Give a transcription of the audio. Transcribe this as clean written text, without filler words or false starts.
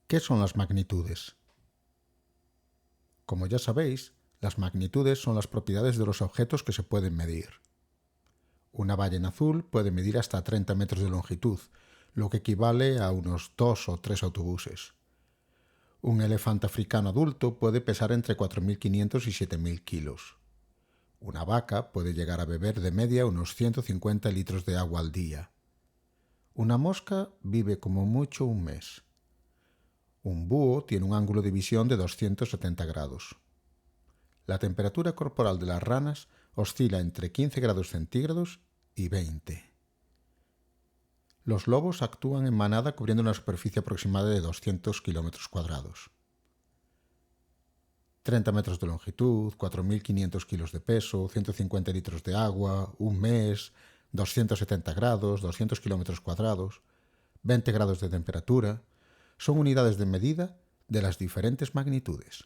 ¿Qué son las magnitudes? Como ya sabéis, las magnitudes son las propiedades de los objetos que se pueden medir. Una ballena azul puede medir hasta 30 metros de longitud, lo que equivale a unos 2 o 3 autobuses. Un elefante africano adulto puede pesar entre 4.500 y 7.000 kilos. Una vaca puede llegar a beber de media unos 150 litros de agua al día. Una mosca vive como mucho un mes. Un búho tiene un ángulo de visión de 270 grados. La temperatura corporal de las ranas oscila entre 15 grados centígrados y 20. Los lobos actúan en manada cubriendo una superficie aproximada de 200 kilómetros cuadrados. 30 metros de longitud, 4.500 kilos de peso, 150 litros de agua, un mes, 270 grados, 200 kilómetros cuadrados, 20 grados de temperatura, son unidades de medida de las diferentes magnitudes.